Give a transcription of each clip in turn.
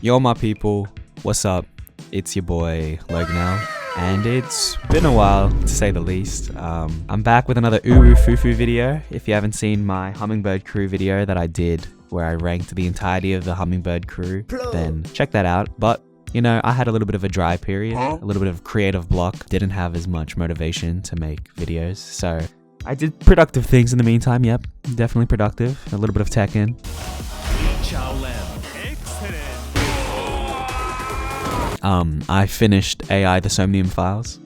Yo my people, what's up? It's your boy Logan, and it's been a while to say the least. I'm back with another Uwu Fufu video. If you haven't seen my Hummingbird Crew video that I did where I ranked the entirety of the Hummingbird Crew, then check that out. But you know, I had a little bit of a dry period, a little bit of creative block, didn't have as much motivation to make videos, so I did productive things in the meantime. Yep, definitely productive. A little bit of Tekken. I finished AI the Somnium Files.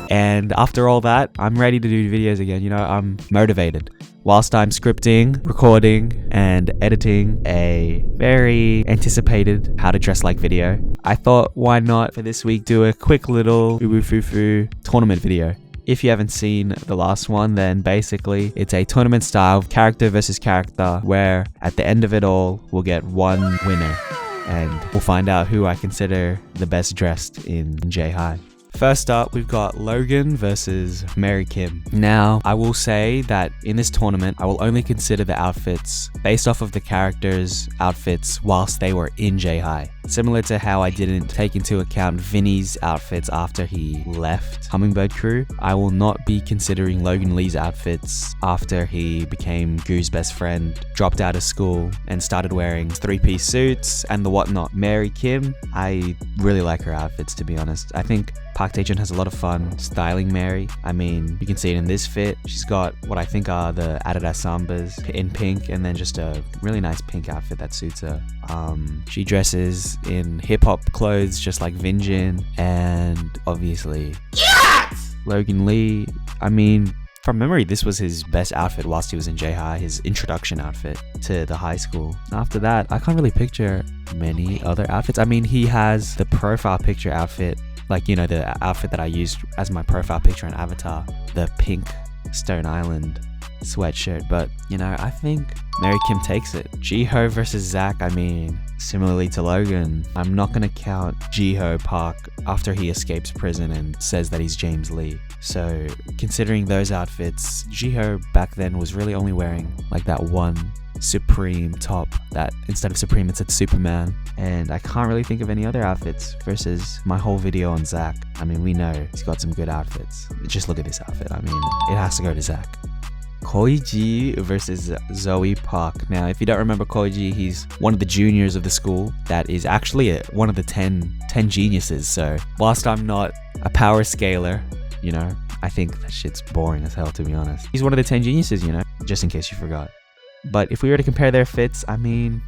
And after all that, I'm ready to do videos again. You know, I'm motivated. Whilst I'm scripting, recording, and editing a very anticipated how to dress like video, I thought why not for this week do a quick little Uwu Fufu tournament video. If you haven't seen the last one, then basically it's a tournament style character versus character where at the end of it all, we'll get one winner and we'll find out who I consider the best dressed in J-High. First up, we've got Logan versus Mary Kim. Now, I will say that in this tournament, I will only consider the outfits based off of the characters' outfits whilst they were in J-High. Similar to how I didn't take into account Vinny's outfits after he left Hummingbird Crew, I will not be considering Logan Lee's outfits after he became Goo's best friend, dropped out of school, and started wearing three-piece suits and the whatnot. Mary Kim, I really like her outfits, to be honest. I think Park Tae-jun has a lot of fun styling Mary. I mean, you can see it in this fit. She's got what I think are the Adidas Sambas in pink, and then just a really nice pink outfit that suits her. She dresses in hip-hop clothes just like Vinjin, and obviously Logan Lee. I mean, from memory, this was his best outfit whilst he was in J-High, his introduction outfit to the high school. After that, I can't really picture many other outfits. I mean, he has the profile picture outfit, like, you know, the outfit that I used as my profile picture on Avatar, the pink Stone Island sweatshirt. But, you know, I think Mary Kim takes it. Jiho versus Zach, I mean, similarly to Logan, I'm not going to count Jiho Park after he escapes prison and says that he's James Lee. So, considering those outfits, Jiho back then was really only wearing like that one Supreme top that instead of Supreme it said Superman, and I can't really think of any other outfits versus my whole video on Zach. I mean, we know he's got some good outfits. Just look at this outfit. I mean, it has to go to Zach. Koji versus Zoe Park. Now, if you don't remember Koji, he's one of the juniors of the school that is actually one of the 10 geniuses. So whilst I'm not a power scaler, you know, I think that shit's boring as hell, to be honest. He's one of the 10 geniuses, you know, just in case you forgot. But if we were to compare their fits, I mean,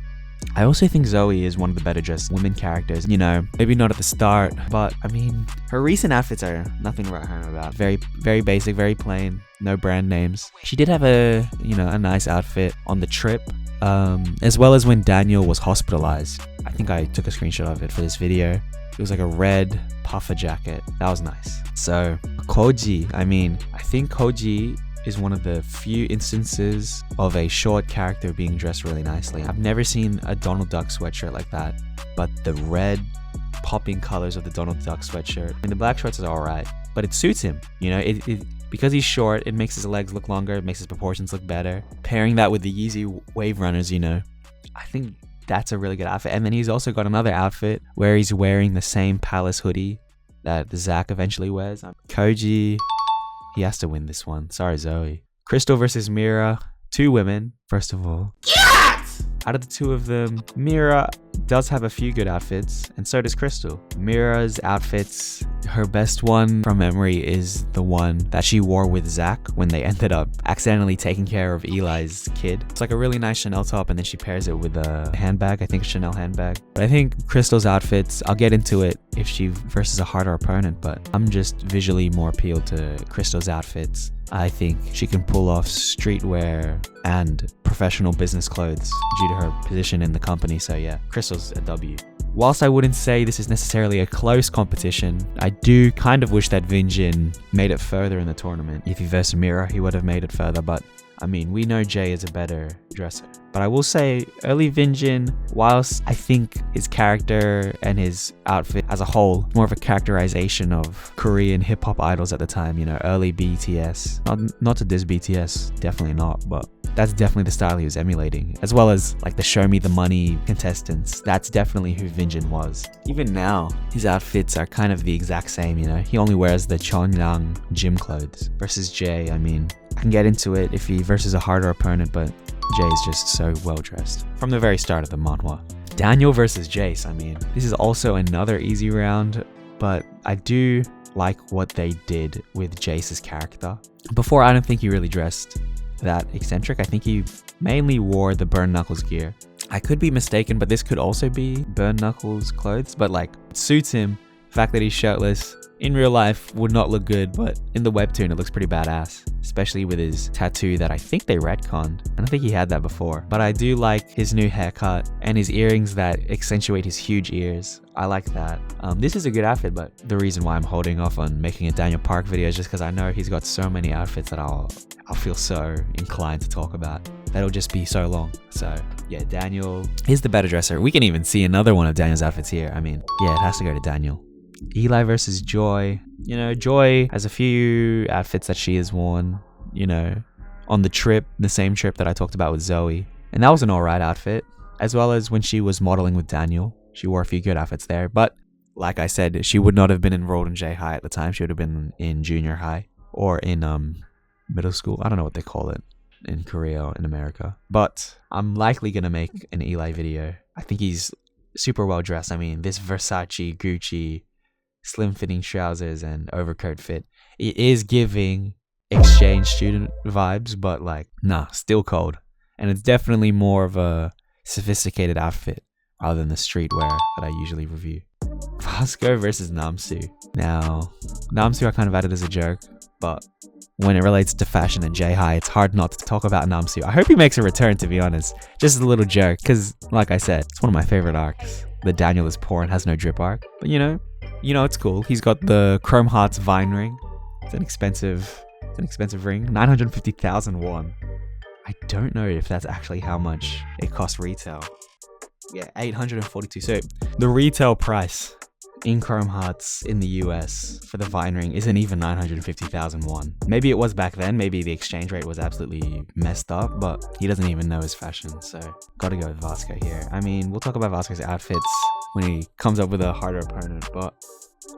I also think Zoe is one of the better dressed women characters. You know, maybe not at the start, but I mean, her recent outfits are nothing to write home about. Very, very basic, very plain, no brand names. She did have a nice outfit on the trip, as well as when Daniel was hospitalized. I think I took a screenshot of it for this video. It was like a red puffer jacket. That was nice. So, Koji, I mean, I think Koji is one of the few instances of a short character being dressed really nicely. I've never seen a Donald Duck sweatshirt like that, but the red popping colors of the Donald Duck sweatshirt, and the black shorts is alright, but it suits him. You know, because he's short, it makes his legs look longer, it makes his proportions look better. Pairing that with the Yeezy Wave Runners, you know, I think that's a really good outfit. And then he's also got another outfit where he's wearing the same Palace hoodie that Zach eventually wears. Koji, he has to win this one. Sorry, Zoe. Crystal versus Mira. Two women, first of all. Yes! Out of the two of them, Mira does have a few good outfits, and so does Crystal. Mira's outfits, her best one from memory is the one that she wore with Zach when they ended up accidentally taking care of Eli's kid. It's like a really nice Chanel top, and then she pairs it with a handbag, I think a Chanel handbag. But I think Crystal's outfits, I'll get into it if she versus a harder opponent, but I'm just visually more appealed to Crystal's outfits. I think she can pull off streetwear and professional business clothes due to her position in the company. So yeah, Crystal's a W. Whilst I wouldn't say this is necessarily a close competition, I do kind of wish that Vinjin made it further in the tournament. If he versed Mira, he would have made it further, but I mean, we know Jay is a better dresser. But I will say, early Vinjin, whilst I think his character and his outfit as a whole, more of a characterization of Korean hip-hop idols at the time, you know, early BTS. Not to diss BTS, definitely not, but that's definitely the style he was emulating. As well as like the Show Me the Money contestants, that's definitely who Vinjin was. Even now, his outfits are kind of the exact same, you know. He only wears the Cheongyang gym clothes. Versus Jay, I mean, I can get into it if he versus a harder opponent, but Jay is just so well dressed from the very start of the manhwa. Daniel versus Jace, I mean, this is also another easy round, but I do like what they did with Jace's character. Before, I don't think he really dressed that eccentric. I think he mainly wore the Burn Knuckles gear. I could be mistaken, but this could also be Burn Knuckles clothes, but like, it suits him. The fact that he's shirtless in real life would not look good, but in the webtoon it looks pretty badass, especially with his tattoo that I think they retconned. I don't think he had that before, but I do like his new haircut and his earrings that accentuate his huge ears. I like that. This is a good outfit, but the reason why I'm holding off on making a Daniel Park video is just because I know he's got so many outfits that I'll feel so inclined to talk about. That'll just be so long. So yeah, Daniel is the better dresser. We can even see another one of Daniel's outfits here. I mean, yeah, it has to go to Daniel. Eli versus Joy. You know, Joy has a few outfits that she has worn, you know, on the trip, the same trip that I talked about with Zoe. And that was an alright outfit, as well as when she was modeling with Daniel. She wore a few good outfits there, but like I said, she would not have been enrolled in J-High at the time. She would have been in junior high or in middle school. I don't know what they call it in Korea or in America. But I'm likely going to make an Eli video. I think he's super well dressed. I mean, this Versace, Gucci, slim fitting trousers and overcoat fit, it is giving exchange student vibes, but like, nah, still cold. And it's definitely more of a sophisticated outfit rather than the streetwear that I usually review. Vasco versus Namsu. Now, Namsu I kind of added as a joke, but when it relates to fashion and J-High, it's hard not to talk about Namsu. I hope he makes a return, to be honest. Just a little joke, because like I said, it's one of my favorite arcs. The Daniel is poor and has no drip arc. But you know, it's cool. He's got the Chrome Hearts Vine ring. It's an expensive ring. 950,000 won. I don't know if that's actually how much it costs retail. Yeah, 842. So the retail price in Chrome Hearts in the US for the Vine ring isn't even 950,000 won. Maybe it was back then. Maybe the exchange rate was absolutely messed up, but he doesn't even know his fashion. So gotta go with Vasco here. I mean, we'll talk about Vasco's outfits when he comes up with a harder opponent, but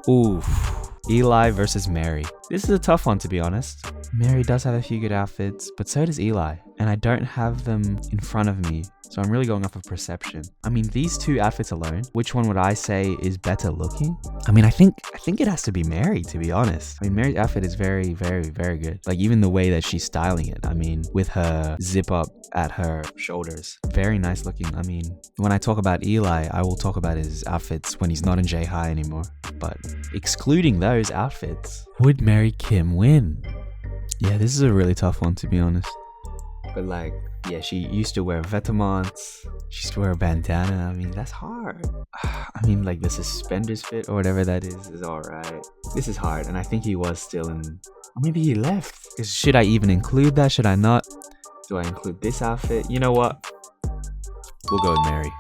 oof. Eli versus Mary. This is a tough one, to be honest. Mary does have a few good outfits, but so does Eli, and I don't have them in front of me, so I'm really going off of perception. I mean, these two outfits alone, which one would I say is better looking? I mean, I think it has to be Mary, to be honest. I mean, Mary's outfit is very, very, very good. Like, even the way that she's styling it. I mean, with her zip up at her shoulders. Very nice looking. I mean, when I talk about Eli, I will talk about his outfits when he's not in J-High anymore. But excluding those outfits, would Mary Kim win? Yeah, this is a really tough one, to be honest. But like, yeah, she used to wear vêtements. She used to wear a bandana. I mean, that's hard. I mean, like the suspenders fit or whatever that is alright. This is hard, and I think he was still in... Or maybe he left. Should I even include that? Should I not? Do I include this outfit? You know what? We'll go with Mary.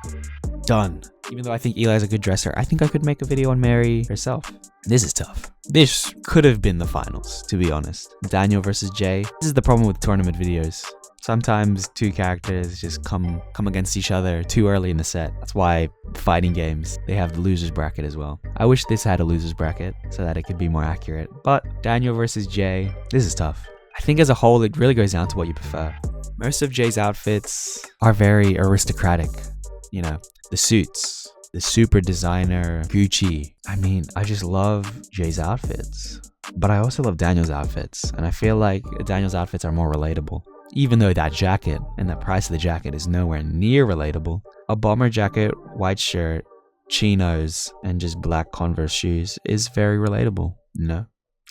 Done. Even though I think Eli's a good dresser, I think I could make a video on Mary herself. This is tough. This could have been the finals, to be honest. Daniel versus Jay. This is the problem with tournament videos. Sometimes two characters just come against each other too early in the set. That's why fighting games, they have the losers bracket as well. I wish this had a losers bracket so that it could be more accurate. But Daniel versus Jay, this is tough. I think as a whole, it really goes down to what you prefer. Most of Jay's outfits are very aristocratic. You know, the suits, the super designer Gucci. I mean, I just love Jay's outfits. But I also love Daniel's outfits. And I feel like Daniel's outfits are more relatable. Even though that jacket and the price of the jacket is nowhere near relatable. A bomber jacket, white shirt, chinos, and just black Converse shoes is very relatable, you know?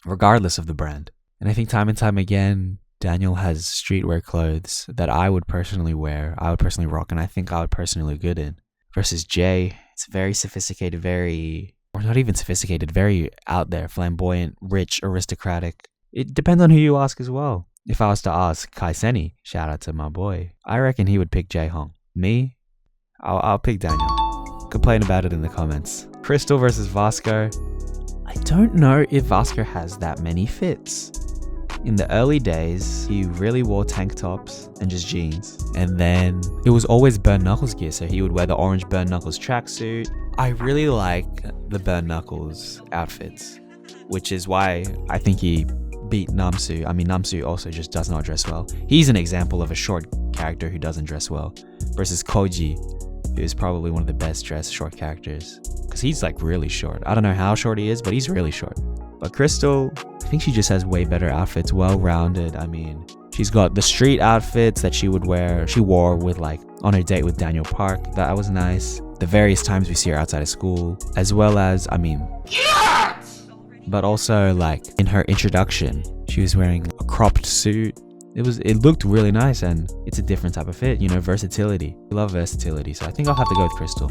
Regardless of the brand. And I think time and time again, Daniel has streetwear clothes that I would personally wear, I would personally rock, and I think I would personally look good in. Versus Jay, it's very sophisticated, or not even sophisticated, very out there, flamboyant, rich, aristocratic. It depends on who you ask as well. If I was to ask Kaiseni, shout out to my boy, I reckon he would pick Jae-hong. Me? I'll pick Daniel. Complain about it in the comments. Crystal versus Vasco. I don't know if Vasco has that many fits. In the early days, he really wore tank tops and just jeans. And then it was always Burn Knuckles gear, so he would wear the orange Burn Knuckles tracksuit. I really like the Burn Knuckles outfits, which is why I think he beat Namsu. I mean, Namsu also just does not dress well. He's an example of a short character who doesn't dress well, versus Koji, who is probably one of the best dressed short characters, because he's like really short. I don't know how short he is, but he's really short. But Crystal, I think she just has way better outfits, well-rounded. I mean, she's got the street outfits that she wore with like on her date with Daniel Park. That was nice. The various times we see her outside of school, as well as, I mean, but also like in her introduction, she was wearing a cropped suit. It looked really nice, and it's a different type of fit, you know, versatility. I love versatility, so I think I'll have to go with Crystal.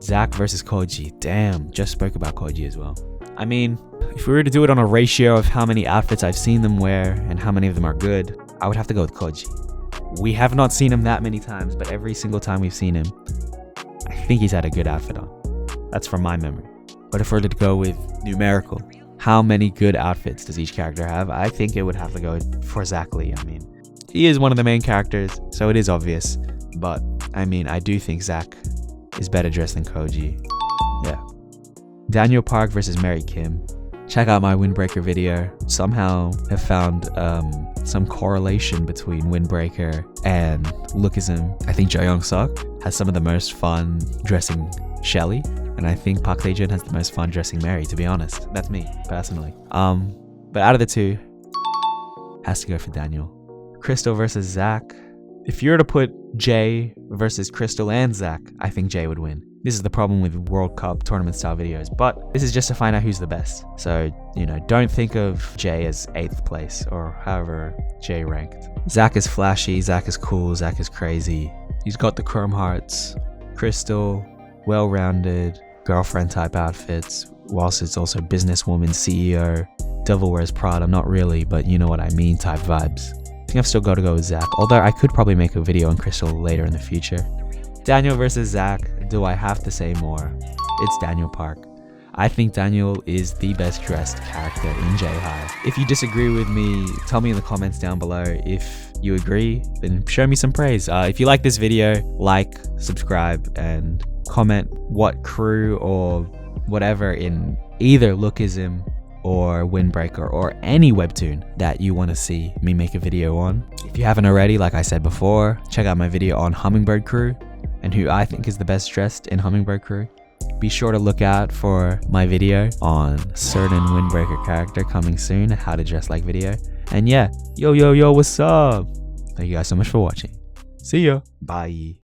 Zack versus Koji. Damn, just spoke about Koji as well. I mean, if we were to do it on a ratio of how many outfits I've seen them wear and how many of them are good, I would have to go with Koji. We have not seen him that many times, but every single time we've seen him, I think he's had a good outfit on. That's from my memory. But if we're to go with numerical, how many good outfits does each character have? I think it would have to go for Zack Lee. I mean, he is one of the main characters, so it is obvious. But, I mean, I do think Zack is better dressed than Koji. Yeah. Daniel Park versus Mary Kim. Check out my Windbreaker video. Somehow have found some correlation between Windbreaker and Lookism. I think Jo Young-suk has some of the most fun dressing Shelly, and I think Park Tae-jun has the most fun dressing Mary, to be honest. That's me, personally. But out of the two, has to go for Daniel. Crystal versus Zack. If you were to put Jay versus Crystal and Zack, I think Jay would win. This is the problem with World Cup tournament style videos, but this is just to find out who's the best. So, you know, don't think of Jay as 8th place or however Jay ranked. Zack is flashy, Zack is cool, Zack is crazy. He's got the chrome hearts. Crystal, well-rounded, girlfriend type outfits, whilst it's also businesswoman, CEO, Devil Wears Prada, not really, but you know what I mean type vibes. I think I've still got to go with Zack, although I could probably make a video on Crystal later in the future. Daniel versus Zack, do I have to say more? It's Daniel Park. I think Daniel is the best dressed character in J-High. If you disagree with me, tell me in the comments down below. If you agree, then show me some praise. If you like this video, like, subscribe, and comment what crew or whatever in either Lookism or Windbreaker or any webtoon that you want to see me make a video on. If you haven't already, like I said before, check out my video on Hummingbird Crew and who I think is the best dressed in Hummingbird Crew. Be sure to look out for my video on certain Windbreaker character coming soon, how to dress like video. And yeah, yo, what's up? Thank you guys so much for watching. See ya. Bye.